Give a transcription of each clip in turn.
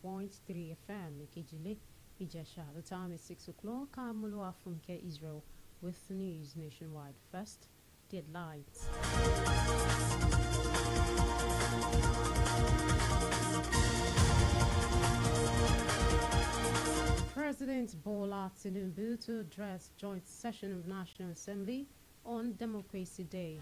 92.3 FM, Ikejile, Ijesha. The time is 6 o'clock. I'm OLUWAFUNKE Israel with the news nationwide. First, the headlines. President Bola Tinubu to address joint session of National Assembly on Democracy Day.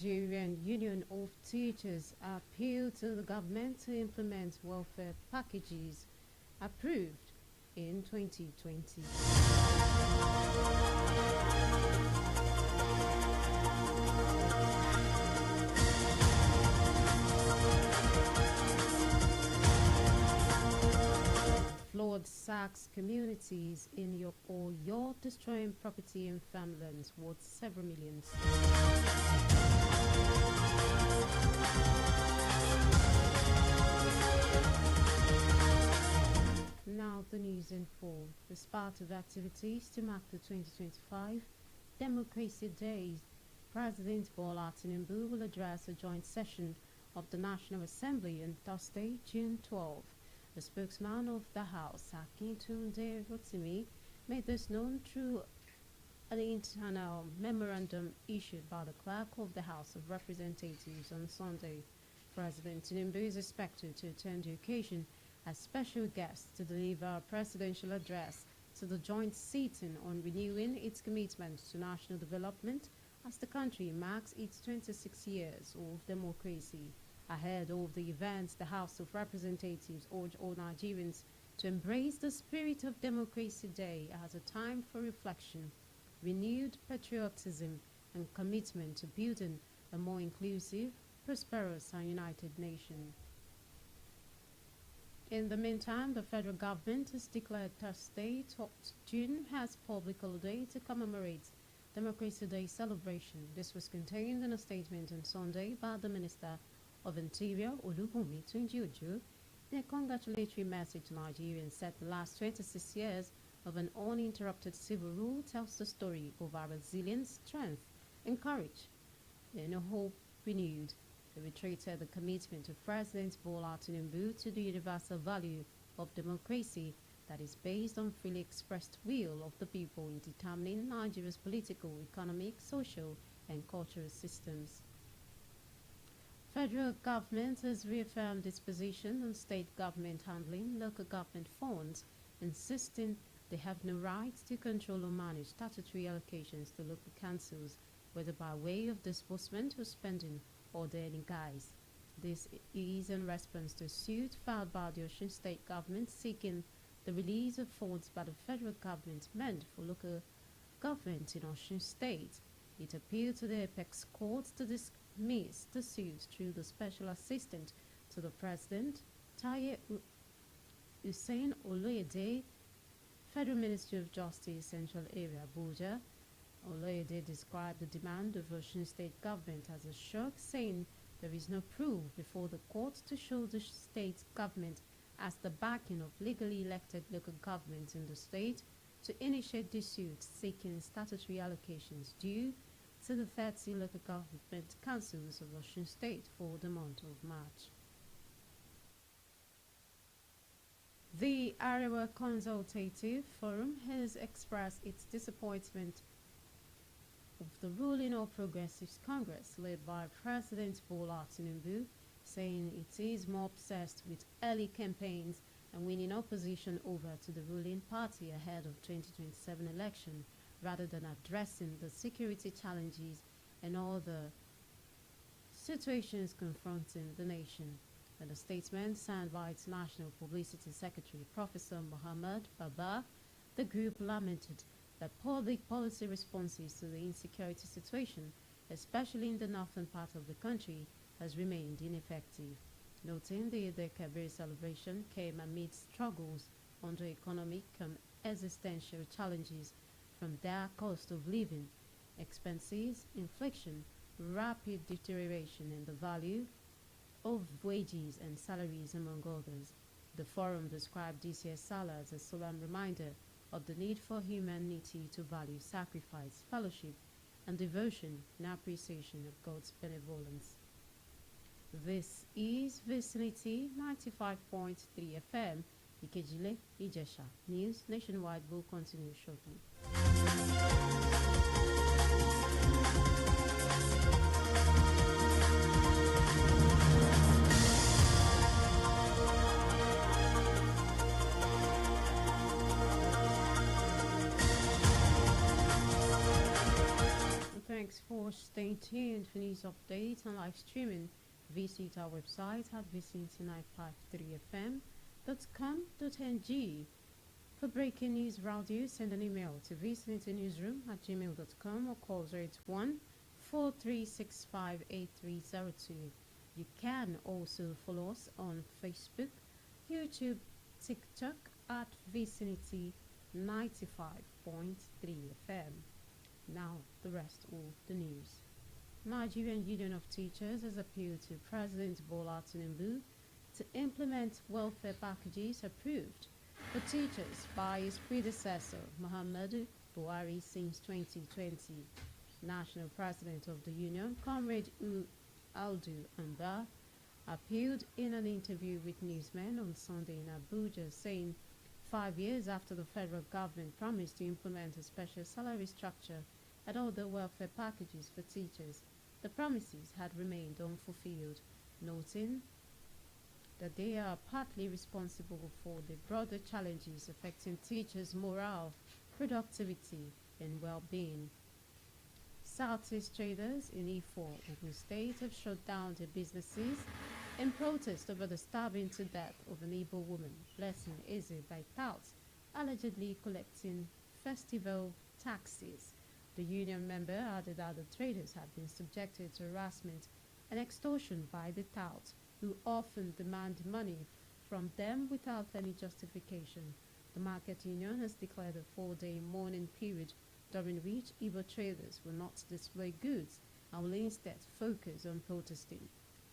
Nigerian Union of Teachers appeal to the government to implement welfare packages approved in 2020. Flood sacks communities in Oyo, destroying property and farmlands worth several millions. Now the news in full. As part of activities to mark the 2025 Democracy Day, President Bola Tinubu will address a joint session of the National Assembly on Thursday, June 12. The spokesman of the House, Akintunde Rotimi, made this known through an internal memorandum issued by the Clerk of the House of Representatives on Sunday. President Tinubu is expected to attend the occasion as special guest to deliver a presidential address to the joint sitting on renewing its commitment to national development as the country marks its 26 years of democracy. Ahead of the event, the House of Representatives urged all Nigerians to embrace the spirit of Democracy Day as a time for reflection, renewed patriotism, and commitment to building a more inclusive, prosperous, and united nation. In the meantime, the federal government has declared Thursday, 12th June, as public holiday to commemorate Democracy Day celebration. This was contained in a statement on Sunday by the Minister of Interior, OLUWAFUNKE, in a congratulatory message to Nigerians, said the last 26 years of an uninterrupted civil rule tells the story of our resilience, strength, and courage, and a hope renewed. They reiterated the commitment of President Bola Tinubu to the universal value of democracy that is based on freely expressed will of the people in determining Nigeria's political, economic, social, and cultural systems. Federal government has reaffirmed its position on state government handling local government funds, insisting they have no right to control or manage statutory allocations to local councils, whether by way of disbursement or spending or their any guise. This is in response to a suit filed by the Osun State government seeking the release of funds by the federal government meant for local government in Osun State. It appealed to the apex court to dismiss the suit through the special assistant to the president, Taye Hussein Oloyede, Federal Ministry of Justice, Central Area, Abuja. Oloyede described the demand of Osun State government as a shock, saying there is no proof before the court to show the state government as the backing of legally elected local governments in the state to initiate the suit seeking statutory allocations due to the 30 local government councils of Osun State for the month of March. The Arewa Consultative Forum has expressed its disappointment of the ruling All Progressives Congress led by President Bola Tinubu, saying it is more obsessed with early campaigns and winning opposition over to the ruling party ahead of 2027 election rather than addressing the security challenges and all the situations confronting the nation. In a statement signed by its National Publicity Secretary, Professor Mohammed Baba, the group lamented that public policy responses to the insecurity situation, especially in the northern part of the country, has remained ineffective. Noting the Eid al-Kabir celebration came amid struggles under economic and existential challenges from their cost of living, expenses, inflation, rapid deterioration in the value of wages and salaries, among others. The forum described this year's Salah as a solemn reminder of the need for humanity to value sacrifice, fellowship, and devotion in appreciation of God's benevolence. This is Vicinity 95.3 FM, Ikejile, Ijesha. News nationwide will continue shortly. Thanks for staying tuned for news updates and live streaming. Visit our website at vicinity953fm.com.ng. For breaking news radio, send an email to vicinitynewsroom@gmail.com or call 081-4365-8302. You can also follow us on Facebook, YouTube, TikTok at Vicinity 95.3 FM. Now, the rest of the news. Nigerian Union of Teachers has appealed to President Bola Tinubu to implement welfare packages approved for teachers by his predecessor, Muhammadu Buhari, since 2020. National President of the Union, Comrade Aldu Amba, appealed in an interview with newsmen on Sunday in Abuja, saying 5 years after the federal government promised to implement a special salary structure and other welfare packages for teachers, the promises had remained unfulfilled, noting that they are partly responsible for the broader challenges affecting teachers' morale, productivity, and well-being. Southeast traders in Ifo, Ogun State, have shut down their businesses in protest over the stabbing to death of an Igbo woman, Blessing Eze, by touts allegedly collecting festival taxes. The union member added that the traders had been subjected to harassment and extortion by the touts, who often demand money from them without any justification. The market union has declared a 4-day mourning period during which Igbo traders will not display goods and will instead focus on protesting.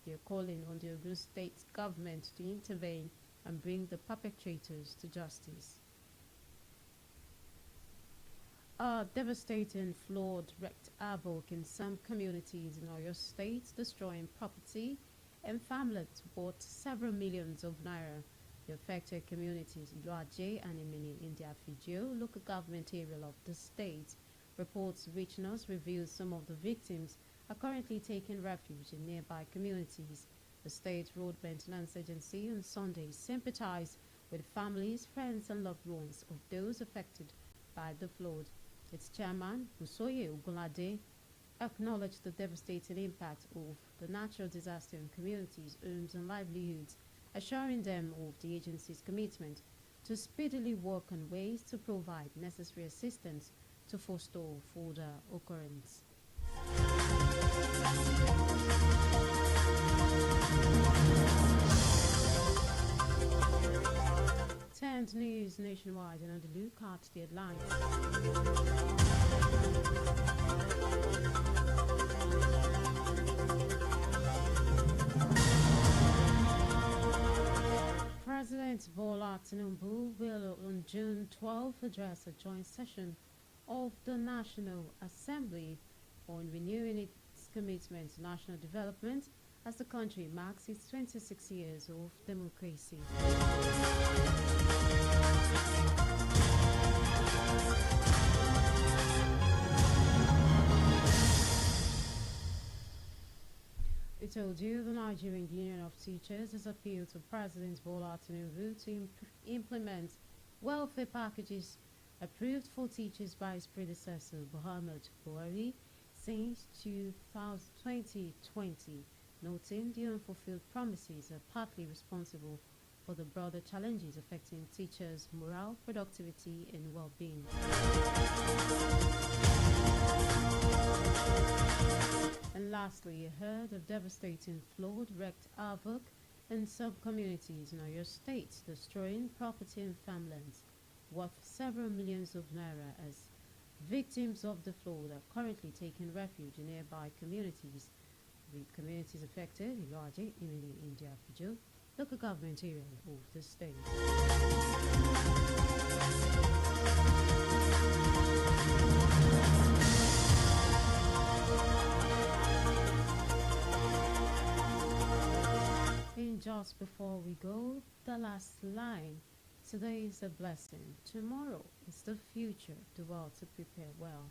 They are calling on the Ogun State government to intervene and bring the perpetrators to justice. A devastating flood wreaked havoc in some communities in Oyo State, destroying property and farmlands worth several millions of naira. The affected communities, Iloaje and Imini in the Afijio local government area of the state. Reports reaching us reveal some of the victims are currently taking refuge in nearby communities. The State Road Maintenance Agency on Sunday sympathized with families, friends, and loved ones of those affected by the flood. Its chairman, Busoye Ogunlade, acknowledged the devastating impact of the natural disaster on communities' homes and livelihoods, assuring them of the agency's commitment to speedily work on ways to provide necessary assistance to forestall further occurrence. 10th News nationwide and under look at the headlines. President Bola Tinubu will on June 12 address a joint session of the National Assembly on renewing its commitment to national development as the country marks its 26 years of democracy. We told you the Nigerian Union of Teachers has appealed to President Bola Tinubu to implement welfare packages approved for teachers by his predecessor, Muhammadu Buhari, since 2020, noting the unfulfilled promises are partly responsible for the broader challenges affecting teachers' morale, productivity, and well-being. And lastly, a herd of devastating flood wreaked havoc in some communities in Oyo State, destroying property and farmlands worth several millions of naira, as victims of the flood are currently taking refuge in nearby communities. The communities affected, Iloaje, Imini, India, Fijo, local government area of the state. And just before we go, the last line. Today is a blessing. Tomorrow is the future. Do well to prepare well.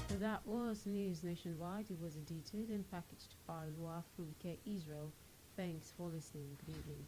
So that was News Nationwide. It was edited and packaged by OLUWAFUNKE Israel. Thanks for listening. Good evening.